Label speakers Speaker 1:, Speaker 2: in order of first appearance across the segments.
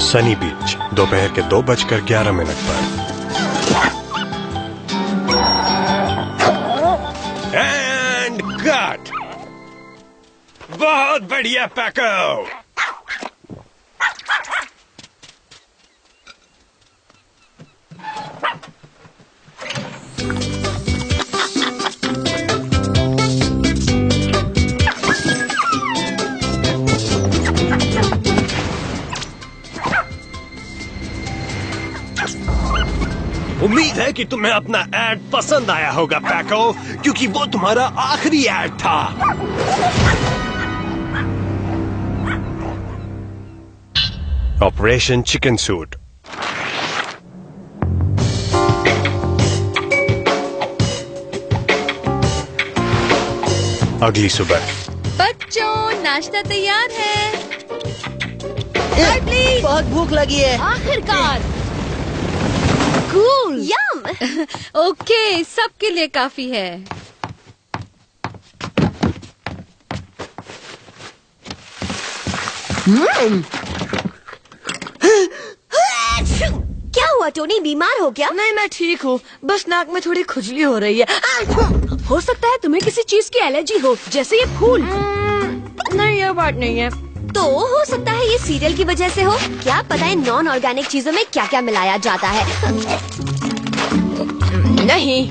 Speaker 1: सनी बीच दोपहर के 2:11 पर। And cut. बहुत बढ़िया पैको। उम्मीद है कि तुम्हें अपना एड पसंद आया होगा पैको, क्योंकि वो तुम्हारा आखिरी एड था। Operation chicken suit. अगली सुबह।
Speaker 2: बच्चों, नाश्ता तैयार है। प्लीज।
Speaker 3: बहुत भूख लगी है।
Speaker 2: आखिरकार। कूल। यम। ओके, सबके लिए काफी है।
Speaker 4: क्या हुआ टोनी, बीमार हो क्या?
Speaker 3: नहीं, मैं ठीक हूँ, बस नाक में थोड़ी खुजली हो रही है।
Speaker 4: हो सकता है तुम्हें किसी चीज की एलर्जी हो, जैसे ये फूल।
Speaker 3: नहीं, ये बात नहीं है।
Speaker 4: तो हो सकता है ये सीरियल की वजह से हो। क्या पता है नॉन ऑर्गेनिक चीजों में क्या क्या मिलाया जाता है।
Speaker 3: नहीं,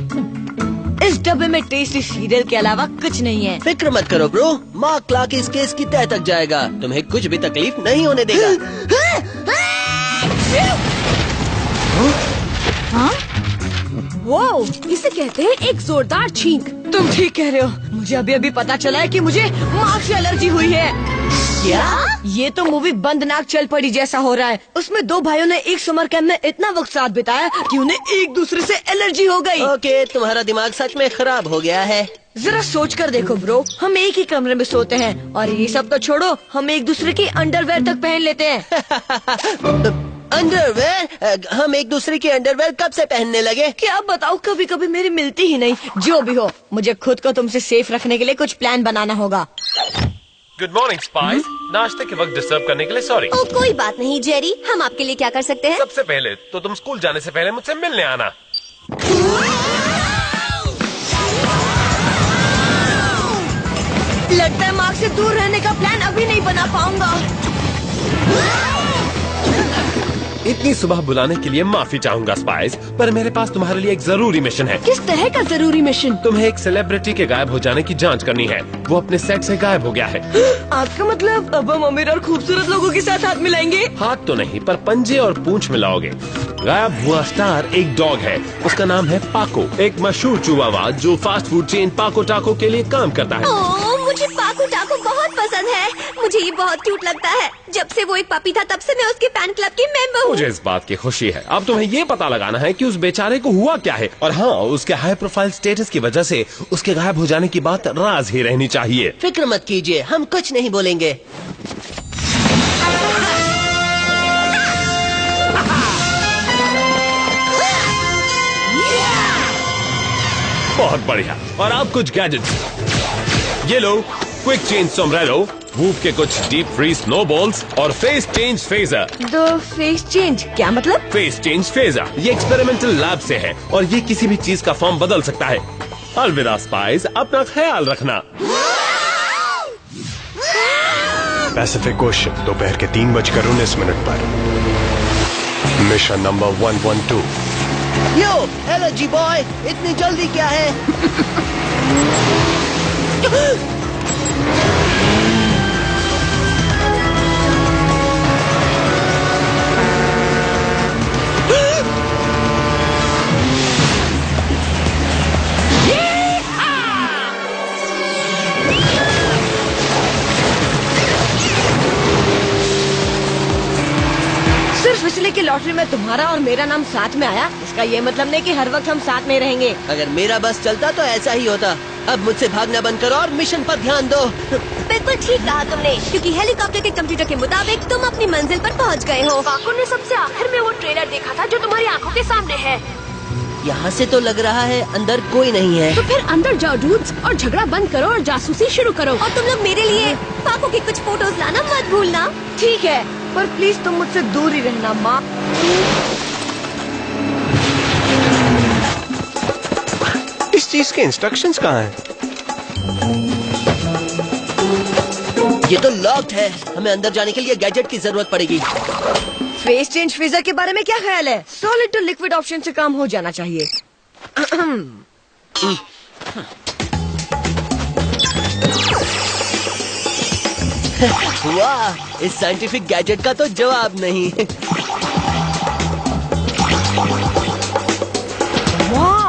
Speaker 3: इस डब्बे में टेस्टी सीरियल के अलावा कुछ नहीं है।
Speaker 5: फिक्र मत करो ब्रो, मार्क क्लार्क इस केस की तह तक जाएगा। तुम्हें कुछ भी तकलीफ नहीं होने देगा।
Speaker 4: हाँ? वो इसे कहते हैं एक जोरदार छींक।
Speaker 3: तुम ठीक कह रहे हो, मुझे अभी अभी पता चला है कि मुझे मार्क से एलर्जी हुई है।
Speaker 4: क्या?
Speaker 3: ये तो मूवी बंद नाक चल पड़ी जैसा हो रहा है। उसमें दो भाइयों ने एक समर कैंप में इतना वक्त साथ बिताया कि उन्हें एक दूसरे से एलर्जी हो गई।
Speaker 5: ओके, तुम्हारा दिमाग सच में खराब हो गया है।
Speaker 3: जरा सोच कर देखो ब्रो, हम एक ही कमरे में सोते हैं और ये सब तो छोड़ो, हम एक दूसरे की अंडरवेयर तक पहन लेते हैं।
Speaker 5: अंडरवेयर? हम एक दूसरे की अंडरवेयर कब से पहनने लगे?
Speaker 3: क्या बताऊँ, कभी कभी मेरी मिलती ही नहीं। जो भी हो, मुझे खुद को तुमसे सेफ रखने के लिए कुछ प्लान बनाना होगा।
Speaker 6: Good morning spice. नाश्ते के वक्त डिस्टर्ब करने के लिए सॉरी।
Speaker 4: ओ, कोई बात नहीं जेरी, हम आपके लिए क्या कर सकते हैं?
Speaker 6: सबसे पहले तो तुम स्कूल जाने से पहले मुझसे मिलने आना।
Speaker 3: लगता है मार्क से दूर रहने का प्लान अभी नहीं बना पाऊंगा।
Speaker 6: इतनी सुबह बुलाने के लिए माफी चाहूंगा स्पाइस, पर मेरे पास तुम्हारे लिए एक जरूरी मिशन है।
Speaker 4: किस तरह का जरूरी मिशन?
Speaker 6: तुम्हें एक सेलिब्रिटी के गायब हो जाने की जांच करनी है। वो अपने सेट से गायब हो गया है।
Speaker 3: आपका मतलब अब हम अमीर और खूबसूरत लोगों के साथ हाथ मिलाएंगे?
Speaker 6: हाथ तो नहीं, पर पंजे और पूंछ मिलाओगे। गायब हुआ स्टार एक डॉग है, उसका नाम है पाको, एक मशहूर चिहुआवा जो फास्ट फूड चेन पाको टाको के लिए काम करता है।
Speaker 4: ओह, मुझे पाको टाको बहुत पसंद है। मुझे ये बहुत क्यूट लगता है। जब से वो एक पपी था तब से मैं उसके फैन क्लब की मेंबर हूँ।
Speaker 6: मुझे इस बात की खुशी है। अब तुम्हें ये पता लगाना है कि उस बेचारे को हुआ क्या है। और हाँ, उसके हाई प्रोफाइल स्टेटस की वजह से उसके गायब हो जाने की बात राज ही रहनी चाहिए।
Speaker 5: फिक्र मत कीजिए, हम कुछ नहीं बोलेंगे।
Speaker 6: बहुत बढ़िया। और अब कुछ गैजेट्स। ये लो, क्विक चेंज सोमब्रेरो, वूफ के कुछ डीप फ्रीज स्नोबॉल्स और फेस चेंज फेजर।
Speaker 3: दो फेस चेंज क्या मतलब?
Speaker 6: फेस चेंज फेजर ये एक्सपेरिमेंटल लैब से है और ये किसी भी चीज का फॉर्म बदल सकता है। अलविदा स्पाइस, अपना ख्याल रखना।
Speaker 1: पैसिफिक ओशन दोपहर के 3:19 पर। Mission number 112।
Speaker 5: यो एलर्जी बॉय, इतनी जल्दी क्या है?
Speaker 3: सिर्फ इसलिए कि लॉटरी में तुम्हारा और मेरा नाम साथ में आया, इसका ये मतलब नहीं कि हर वक्त हम साथ में रहेंगे।
Speaker 5: अगर मेरा बस चलता तो ऐसा ही होता। अब मुझसे भागना बंद करो और मिशन पर ध्यान दो।
Speaker 4: बिल्कुल ठीक कहा तुमने, क्योंकि हेलीकॉप्टर के कंप्यूटर के मुताबिक तुम अपनी मंजिल पर पहुंच गए हो।
Speaker 7: पाको ने सबसे आखिर में वो ट्रेलर देखा था जो तुम्हारी आंखों के सामने है।
Speaker 5: यहाँ से तो लग रहा है अंदर कोई नहीं है।
Speaker 7: तो फिर अंदर जाओ डूड्स और झगड़ा बंद करो और जासूसी शुरू करो।
Speaker 4: और तुम लोग मेरे लिए पाको की कुछ फोटोज लाना मत भूलना।
Speaker 3: ठीक है, पर प्लीज तुम मुझसे दूर ही रहना माँ।
Speaker 1: इस चीज के इंस्ट्रक्शंस कहाँ हैं?
Speaker 5: ये तो लॉक्ड है। हमें अंदर जाने के लिए गैजेट की जरूरत पड़ेगी।
Speaker 3: फेस चेंज फ्रीजर के बारे में क्या ख्याल है? सॉलिड टू लिक्विड ऑप्शन से काम हो जाना चाहिए।
Speaker 5: वाह, इस साइंटिफिक गैजेट का तो जवाब नहीं।
Speaker 3: वाह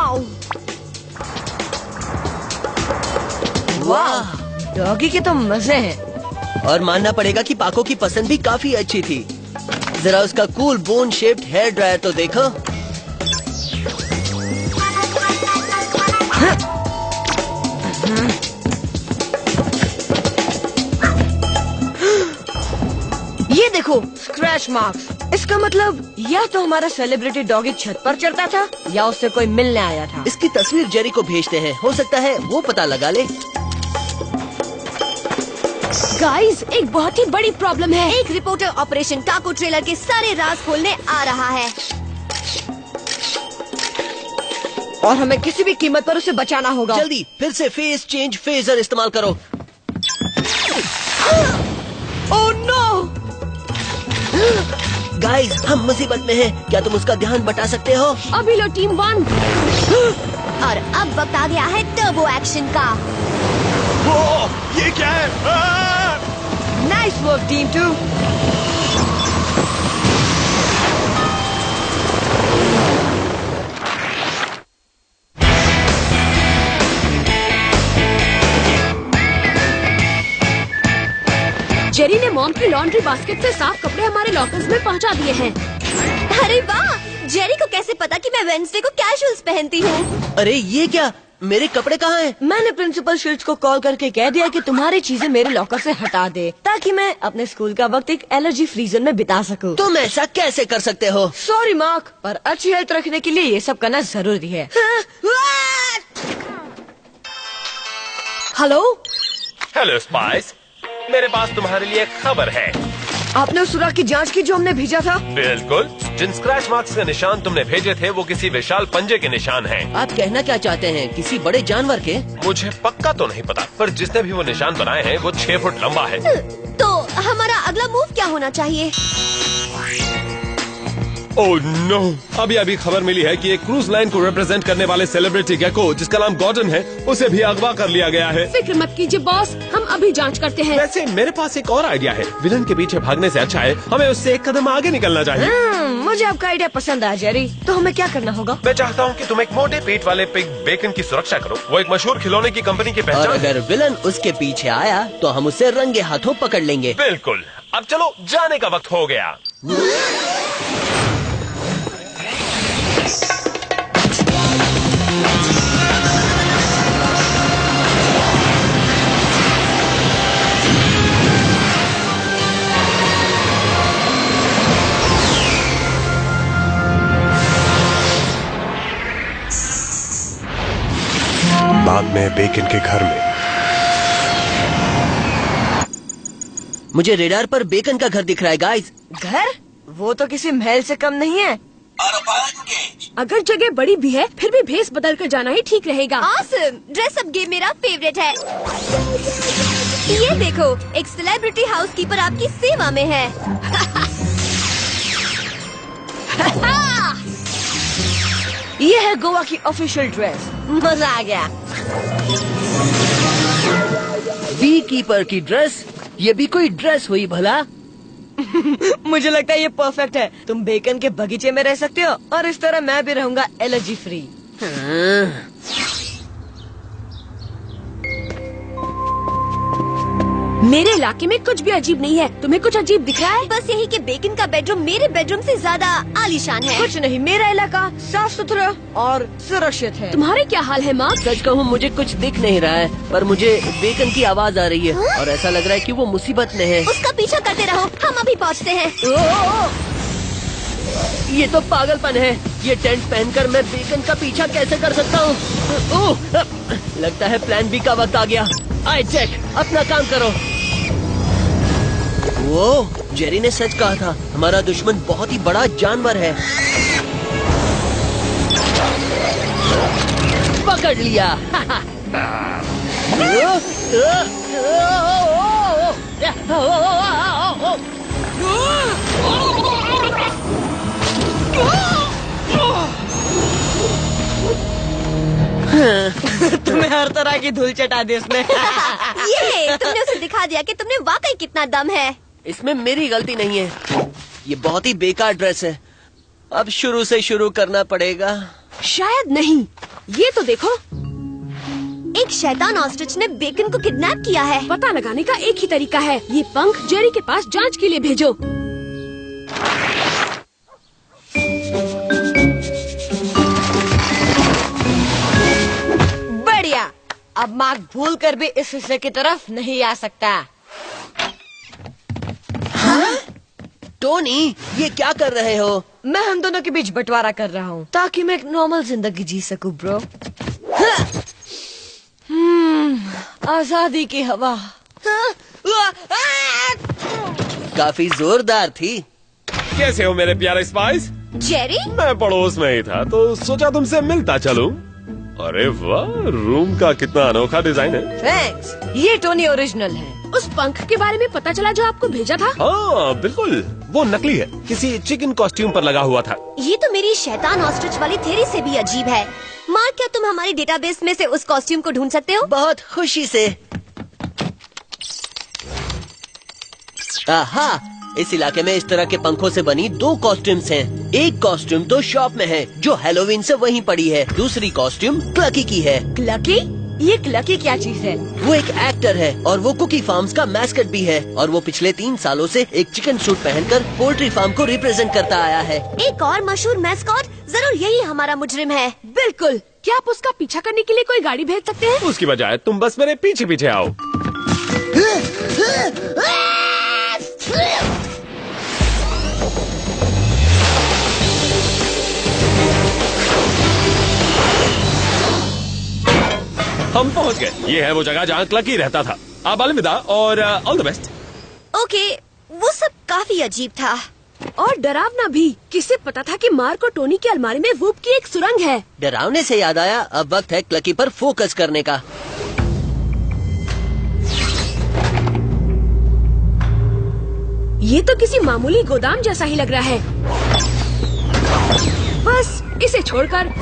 Speaker 3: वाह, डॉगी के तो मजे हैं।
Speaker 5: और मानना पड़ेगा कि पाको की पसंद भी काफी अच्छी थी। जरा उसका cool bone shaped hair dryer तो देखो।
Speaker 3: ये देखो, स्क्रैच मार्क्स। इसका मतलब या तो हमारा सेलिब्रिटी डॉगी छत पर चढ़ता था या उससे कोई मिलने आया था।
Speaker 5: इसकी तस्वीर जेरी को भेजते हैं, हो सकता है वो पता लगा ले।
Speaker 4: गाइस, एक बहुत ही बड़ी प्रॉब्लम है। एक रिपोर्टर ऑपरेशन टाको ट्रेलर के सारे राज खोलने आ रहा है
Speaker 3: और हमें किसी भी कीमत पर उसे बचाना होगा।
Speaker 5: जल्दी फिर से फेस चेंज फेजर इस्तेमाल करो।
Speaker 3: Oh no!
Speaker 5: गाइस, हम मुसीबत में हैं। क्या तुम उसका ध्यान बटा सकते हो?
Speaker 4: अभी लो टीम 1। और अब वक्त आ गया है टर्बो एक्शन का।
Speaker 1: वो, ये क्या है?
Speaker 3: Nice work team 2।
Speaker 7: जेरी ने मॉम की लॉन्ड्री बास्केट से साफ कपड़े हमारे लॉकर्स में पहुंचा दिए हैं।
Speaker 4: अरे वाह, जेरी को कैसे पता कि मैं वेडनेसडे को कैजुअल्स पहनती हूँ?
Speaker 5: अरे ये क्या, मेरे कपड़े कहाँ हैं?
Speaker 3: मैंने प्रिंसिपल शिल्ड्स को कॉल करके कह दिया कि तुम्हारी चीजें मेरे लॉकर से हटा दे, ताकि मैं अपने स्कूल का वक्त एक एलर्जी फ्री जोन में बिता सकूं।
Speaker 5: तुम ऐसा कैसे कर सकते हो?
Speaker 3: सॉरी मार्क, पर अच्छी हेल्थ रखने के लिए ये सब करना जरूरी है। हेलो
Speaker 6: हेलो स्पाइस, मेरे पास तुम्हारे लिए एक खबर है।
Speaker 3: आपने उस सुराख की जांच की जो हमने भेजा था?
Speaker 6: बिल्कुल, जिन स्क्रैच मार्क्स के निशान तुमने भेजे थे वो किसी विशाल पंजे के निशान हैं।
Speaker 5: आप कहना क्या चाहते हैं, किसी बड़े जानवर के?
Speaker 6: मुझे पक्का तो नहीं पता, पर जिसने भी वो निशान बनाए हैं वो 6 फुट लंबा है।
Speaker 4: तो हमारा अगला मूव क्या होना चाहिए?
Speaker 6: Oh no! अभी खबर मिली है कि एक क्रूज लाइन को रिप्रेजेंट करने वाले सेलिब्रिटी गेको, जिसका नाम गॉर्डन है, उसे भी अगवा कर लिया गया है।
Speaker 7: फिक्र मत कीजिए बॉस, हम अभी जांच करते हैं।
Speaker 6: वैसे मेरे पास एक और आइडिया है। विलन के पीछे भागने से अच्छा है हमें उससे एक कदम आगे निकलना चाहिए।
Speaker 3: मुझे आपका आइडिया पसंद आया जेरी। तो हमें क्या करना होगा?
Speaker 6: मैं चाहता हूँ कि तुम एक मोटे पेट वाले पिग बेकन की सुरक्षा करो। वो एक मशहूर खिलौने की कंपनी की
Speaker 5: और
Speaker 6: पहचान है।
Speaker 5: अगर विलन उसके पीछे आया तो हम उसे रंगे हाथों पकड़ लेंगे।
Speaker 6: बिल्कुल। अब चलो, जाने का वक्त हो गया।
Speaker 1: बाद में बेकन के घर में।
Speaker 5: मुझे रेडार पर बेकन का घर दिख रहा है गाइस।
Speaker 3: घर? वो तो किसी महल से कम नहीं है।
Speaker 7: अगर जगह बड़ी भी है फिर भी भेस बदल कर जाना ही ठीक रहेगा।
Speaker 4: ऑसम! ड्रेस अप गेम मेरा फेवरेट है। ये देखो, एक सेलिब्रिटी हाउसकीपर आपकी सेवा में है।
Speaker 3: ये है गोवा की ऑफिशियल ड्रेस। मजा आ गया।
Speaker 5: बी कीपर की ड्रेस? ये भी कोई ड्रेस हुई भला?
Speaker 3: मुझे लगता है ये परफेक्ट है। तुम बेकन के बगीचे में रह सकते हो और इस तरह मैं भी रहूंगा एलर्जी फ्री।
Speaker 7: मेरे इलाके में कुछ भी अजीब नहीं है। तुम्हें कुछ अजीब दिख रहा है?
Speaker 4: बस यही कि बेकन का बेडरूम मेरे बेडरूम से ज्यादा आलीशान है।
Speaker 3: कुछ नहीं, मेरा इलाका साफ सुथरा और सुरक्षित है।
Speaker 7: तुम्हारे क्या हाल है मार्क?
Speaker 5: सच कहूँ मुझे कुछ दिख नहीं रहा है, पर मुझे बेकन की आवाज आ रही है और ऐसा लग रहा है कि वो मुसीबत में है।
Speaker 4: उसका पीछा करते रहो, हम अभी पहुँचते हैं।
Speaker 5: ये तो पागलपन है। ये टेंट पहनकर मैं बेकन का पीछा कैसे कर सकता हूँ? लगता है प्लान बी का वक्त आ गया। आए जैक, अपना काम करो। वो जेरी ने सच कहा था, हमारा दुश्मन बहुत ही बड़ा जानवर है। पकड़ लिया।
Speaker 3: तुम्हें हर तरह की धूल चटा दी उसने।
Speaker 4: ये तुमने उसे दिखा दिया कि तुमने वाकई कितना दम है।
Speaker 5: इसमें मेरी गलती नहीं है। ये बहुत ही बेकार ड्रेस है। अब शुरू से शुरू करना पड़ेगा।
Speaker 7: शायद नहीं। ये तो देखो,
Speaker 4: एक शैतान ऑस्ट्रिच ने बेकन को किडनैप किया है।
Speaker 7: पता लगाने का एक ही तरीका है, ये पंख जेरी के पास जांच के लिए भेजो।
Speaker 3: बढ़िया। अब मार्क भूल कर भी इस हिस्से की तरफ नहीं आ सकता।
Speaker 5: टोनी, ये क्या कर रहे हो?
Speaker 3: मैं हम दोनों के बीच बंटवारा कर रहा हूँ ताकि मैं एक नॉर्मल जिंदगी जी सकूं ब्रो। आजादी की हवा।
Speaker 5: काफी जोरदार थी।
Speaker 6: कैसे हो मेरे प्यारे स्पाइस?
Speaker 4: जेरी,
Speaker 6: मैं पड़ोस में ही था तो सोचा तुमसे मिलता चलूं। अरे वाह, रूम का कितना अनोखा डिजाइन है।
Speaker 3: थैंक्स। ये टोनी ओरिजिनल है।
Speaker 7: उस पंख के बारे में पता चला जो आपको भेजा था?
Speaker 6: हाँ बिल्कुल, वो नकली है, किसी चिकन कॉस्ट्यूम पर लगा हुआ था।
Speaker 4: ये तो मेरी शैतान ऑस्ट्रिच वाली थ्योरी से भी अजीब है। मार्क, क्या तुम हमारी डेटाबेस में से उस कॉस्ट्यूम को ढूंढ सकते हो?
Speaker 5: बहुत खुशी से। आहा, इस इलाके में इस तरह के पंखों से बनी 2 कॉस्ट्यूम्स हैं। एक कॉस्ट्यूम तो शॉप में है जो हैलोवीन से वहीं पड़ी है। दूसरी कॉस्ट्यूम क्लकी की है।
Speaker 3: क्लकी? ये क्लकी क्या चीज है?
Speaker 5: वो एक एक्टर है और वो कुकी फार्म्स का मैस्कट भी है। और वो पिछले 3 सालों से एक चिकन सूट पहनकर पोल्ट्री फार्म को रिप्रेजेंट करता आया है।
Speaker 4: एक और मशहूर मैस्कॉट, जरूर यही हमारा मुजरिम है।
Speaker 7: बिल्कुल। क्या आप उसका पीछा करने के लिए कोई गाड़ी भेज सकते हैं?
Speaker 6: उसकी बजाय तुम बस मेरे पीछे पीछे आओ। हम पहुंच गए। ये है वो जगह जहाँ क्लकी रहता था। आप अलविदा और ऑल द बेस्ट।
Speaker 4: ओके, वो सब काफी अजीब था
Speaker 7: और डरावना भी। किसे पता था कि मार्क और टोनी की अलमारी में वूप की एक सुरंग है।
Speaker 5: डरावने से याद आया, अब वक्त है क्लकी पर फोकस करने का।
Speaker 7: ये तो किसी मामूली गोदाम जैसा ही लग रहा है। बस इसे छोड़कर।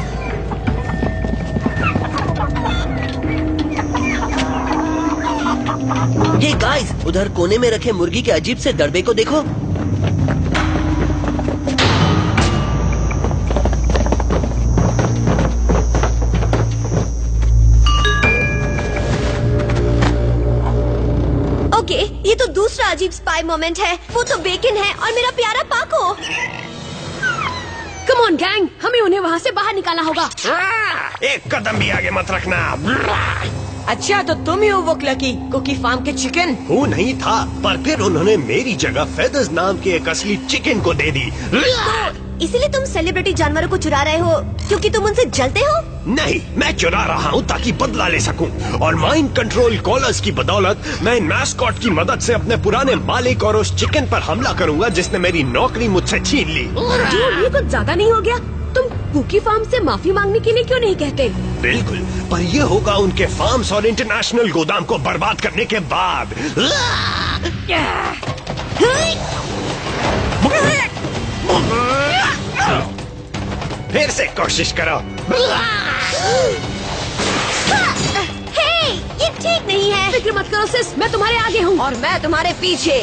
Speaker 5: हे गाइस, उधर कोने में रखे मुर्गी के अजीब से दड़बे को देखो।
Speaker 4: ओके, ये तो दूसरा अजीब स्पाई मोमेंट है। वो तो बेकन है और मेरा प्यारा पाको।
Speaker 7: कम ऑन गैंग, हमें उन्हें वहाँ से बाहर निकालना होगा।
Speaker 1: एक कदम भी आगे मत रखना।
Speaker 3: अच्छा, तो तुम ही हो वो क्लकी, कुकी फार्म के चिकन?
Speaker 1: वो नहीं था, पर फिर उन्होंने मेरी जगह फेदर्स नाम के एक असली चिकन को दे दी।
Speaker 4: इसीलिए तुम सेलिब्रिटी जानवरों को चुरा रहे हो क्योंकि तुम उनसे जलते हो?
Speaker 1: नहीं, मैं चुरा रहा हूँ ताकि बदला ले सकूं। और माइंड कंट्रोल कॉलर्स की बदौलत मैं इन मैस्कॉट की मदद से अपने पुराने मालिक और उस चिकन पर हमला करूंगा जिसने मेरी नौकरी मुझसे छीन ली।
Speaker 7: जो ये कुछ ज्यादा नहीं हो गया? तुम कुकी फार्म से माफी मांगने के लिए क्यों नहीं कहते?
Speaker 1: बिल्कुल, पर ये होगा उनके फार्म्स और इंटरनेशनल गोदाम को बर्बाद करने के बाद। फिर से कोशिश करो।
Speaker 4: हे, ये ठीक नहीं है।
Speaker 7: फिक्र मत करो सिस, मैं तुम्हारे आगे हूँ।
Speaker 3: और मैं तुम्हारे पीछे।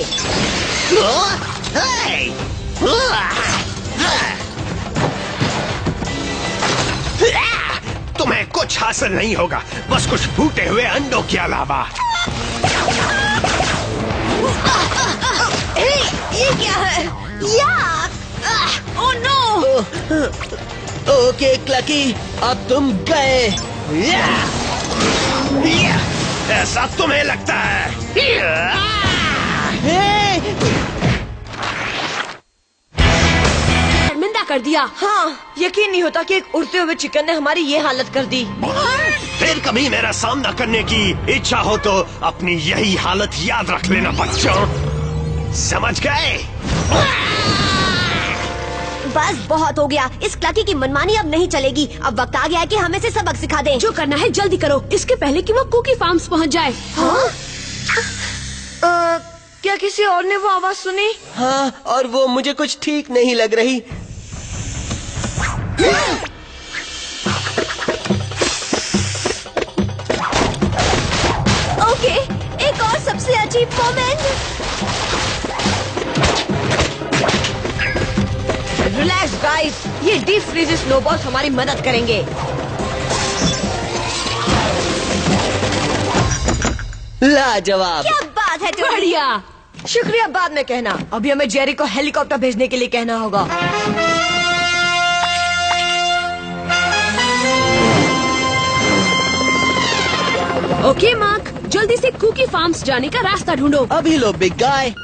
Speaker 1: तुम्हें कुछ हासिल नहीं होगा, बस कुछ फूटे हुए अंडों के अलावा।
Speaker 4: ये क्या है? Oh no!
Speaker 5: ओके क्लकी, अब तुम गए।
Speaker 1: ऐसा तुम्हें लगता है?
Speaker 7: शर्मिंदा कर दिया।
Speaker 3: हाँ, यकीन नहीं होता कि एक उड़ते हुए चिकन ने हमारी ये हालत कर दी।
Speaker 1: फिर कभी मेरा सामना करने की इच्छा हो तो अपनी यही हालत याद रख लेना बच्चों। समझ गए?
Speaker 4: बस बहुत हो गया। इस क्लकी की मनमानी अब नहीं चलेगी। अब वक्त आ गया है कि हमें से सबक सिखा दें।
Speaker 7: जो करना है जल्दी करो, इसके पहले कि वो कुकी फार्म्स पहुंच जाए।
Speaker 4: हाँ?
Speaker 3: क्या किसी और ने वो आवाज सुनी?
Speaker 5: हाँ, और वो मुझे कुछ ठीक नहीं लग रही।
Speaker 4: ओके, एक और सबसे अजीब मोमेंट।
Speaker 3: रिलैक्स गाइस, ये डीप फ्रीज स्नोबॉल हमारी मदद करेंगे।
Speaker 5: लाजवाब।
Speaker 4: क्या बात है टोनी।
Speaker 7: बढ़िया।
Speaker 3: शुक्रिया, बाद में कहना। अभी हमें जेरी को हेलीकॉप्टर भेजने के लिए कहना होगा।
Speaker 7: ओके मार्क, जल्दी से कुकी फार्म्स जाने का रास्ता ढूंढो।
Speaker 5: अभी लो बिग गाय।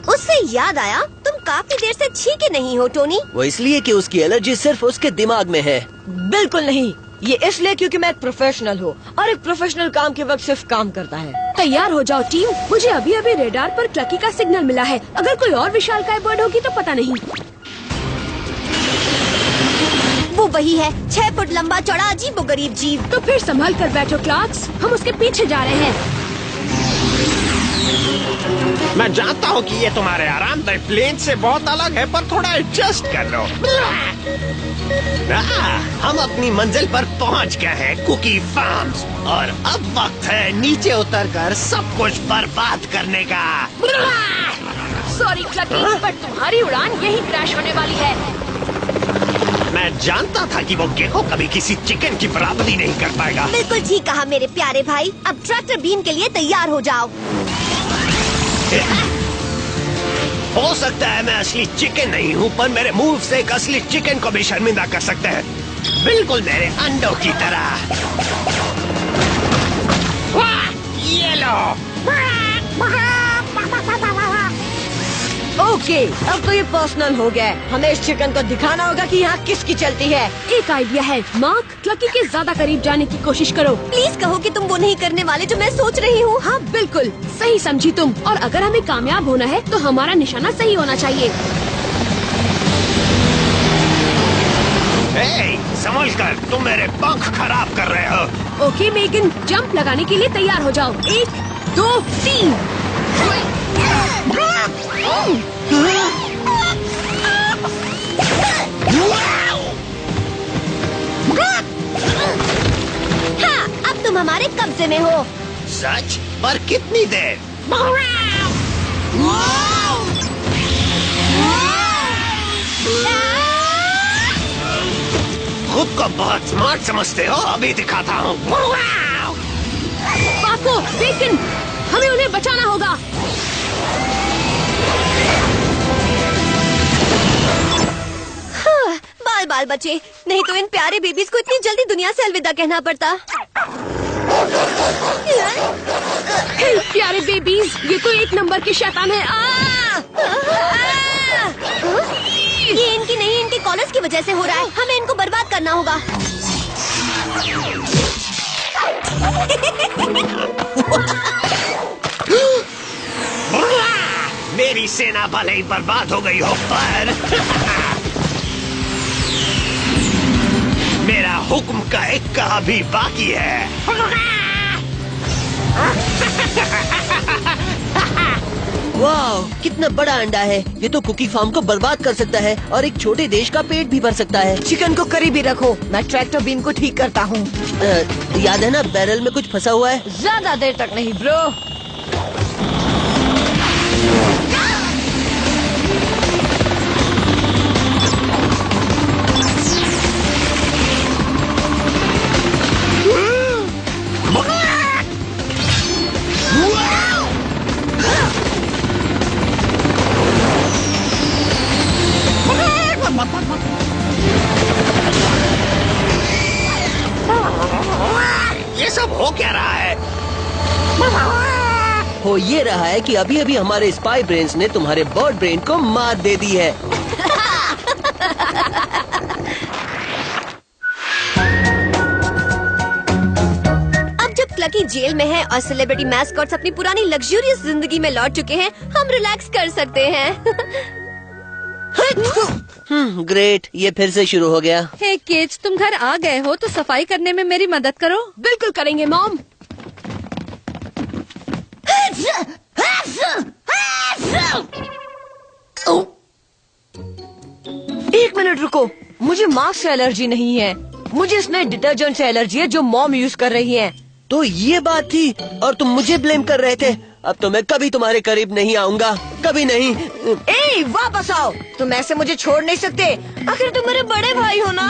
Speaker 4: उससे याद आया, तुम काफी देर से छीके नहीं हो टोनी।
Speaker 5: वो इसलिए कि उसकी एलर्जी सिर्फ उसके दिमाग में है।
Speaker 3: बिल्कुल नहीं, ये इसलिए क्योंकि मैं एक प्रोफेशनल हूँ और एक प्रोफेशनल काम के वक्त सिर्फ काम करता है।
Speaker 7: तैयार हो जाओ टीम, मुझे अभी अभी रेडार पर क्लकी का सिग्नल मिला है। अगर कोई और विशालकाय बर्ड होगी तो पता नहीं।
Speaker 4: वो वही है, 6 फुट लंबा चौड़ा अजीबोगरीब जीव।
Speaker 7: तो फिर संभल कर बैठो क्लार्क्स, हम उसके पीछे जा रहे हैं।
Speaker 1: मैं जानता हूँ कि ये तुम्हारे आरामदायक प्लेन से बहुत अलग है, पर थोड़ा एडजस्ट कर लो। हम अपनी मंजिल पर पहुँच गए हैं, कुकी फार्म्स, और अब वक्त है नीचे उतरकर सब कुछ बर्बाद करने का।
Speaker 7: सॉरी क्लकी, पर तुम्हारी उड़ान यही क्रैश होने वाली है।
Speaker 1: मैं जानता था कि वो गेको कभी किसी चिकन की बराबरी नहीं कर पाएगा।
Speaker 4: बिल्कुल ठीक कहा मेरे प्यारे भाई। अब ट्रैक्टर बीन के लिए तैयार हो जाओ।
Speaker 1: हो सकता है मैं असली चिकन नहीं हूँ, पर मेरे मूव से एक असली चिकन को भी शर्मिंदा कर सकते हैं, बिल्कुल मेरे अंडों की तरह। वाह, ये लो।
Speaker 3: ओके, अब तो ये पर्सनल हो गया है। हमें इस चिकन को दिखाना होगा कि यहाँ किसकी चलती है।
Speaker 7: एक आइडिया है मार्क, क्लकी के ज्यादा करीब जाने की कोशिश करो।
Speaker 4: प्लीज कहो कि तुम वो नहीं करने वाले जो मैं सोच रही हूँ।
Speaker 7: हाँ बिल्कुल सही समझी तुम, और अगर हमें कामयाब होना है तो हमारा निशाना सही होना चाहिए।
Speaker 1: हे, संभल कर, तुम मेरे पंख खराब कर रहे हो।
Speaker 7: ओके मेगन, जंप लगाने के लिए तैयार हो जाओ। 1, 2, 3।
Speaker 4: हाँ, अब तुम हमारे कब्जे में हो।
Speaker 1: सच? पर कितनी देर? खुद को बहुत स्मार्ट समझते हो, अभी दिखाता हूँ।
Speaker 7: पाको, बेकन, हमें उन्हें बचाना होगा।
Speaker 4: हाँ, बाल बाल बचे, नहीं तो इन प्यारे बेबीज को इतनी जल्दी दुनिया से अलविदा कहना पड़ता।
Speaker 7: हे, प्यारे बेबीज, ये तो एक नंबर की शैतान है।
Speaker 4: ये इनकी नहीं, इनके कॉलेज की वजह से हो रहा है। हमें इनको बर्बाद करना होगा।
Speaker 1: मेरी सेना भले ही बर्बाद हो गई हो, पर मेरा हुक्म का इक्का अभी बाकी है।
Speaker 5: वाह, कितना बड़ा अंडा है। ये तो कुकी फार्म को बर्बाद कर सकता है और एक छोटे देश का पेट भी भर सकता है।
Speaker 3: चिकन को करीब ही रखो, मैं ट्रैक्टर बीन को ठीक करता हूँ।
Speaker 5: याद है ना, बैरल में कुछ फंसा हुआ है।
Speaker 3: ज्यादा देर तक नहीं ब्रो।
Speaker 1: ये सब हो क्या रहा है?
Speaker 5: हो ये रहा है कि अभी अभी हमारे स्पाई ब्रेन्स ने तुम्हारे बर्ड ब्रेन को मात दे दी है।
Speaker 4: अब जब क्लकी जेल में है और सेलिब्रिटी मैस्कॉट्स अपनी पुरानी लग्जूरियस जिंदगी में लौट चुके हैं, हम रिलैक्स कर सकते हैं।
Speaker 5: ग्रेट, ये फिर से शुरू हो गया।
Speaker 2: हे केज, तुम घर आ गए हो तो सफाई करने में मेरी मदद करो।
Speaker 7: बिल्कुल करेंगे मॉम।
Speaker 3: एक मिनट रुको, मुझे मास्क से एलर्जी नहीं है, मुझे इस नए डिटर्जेंट से एलर्जी है जो मॉम यूज कर रही है।
Speaker 5: तो ये बात थी और तुम मुझे ब्लेम कर रहे थे। अब तो मैं कभी तुम्हारे करीब नहीं आऊंगा, कभी नहीं।
Speaker 3: ए, वापस आओ, तुम ऐसे मुझे छोड़ नहीं सकते, आखिर तुम मेरे बड़े भाई हो ना।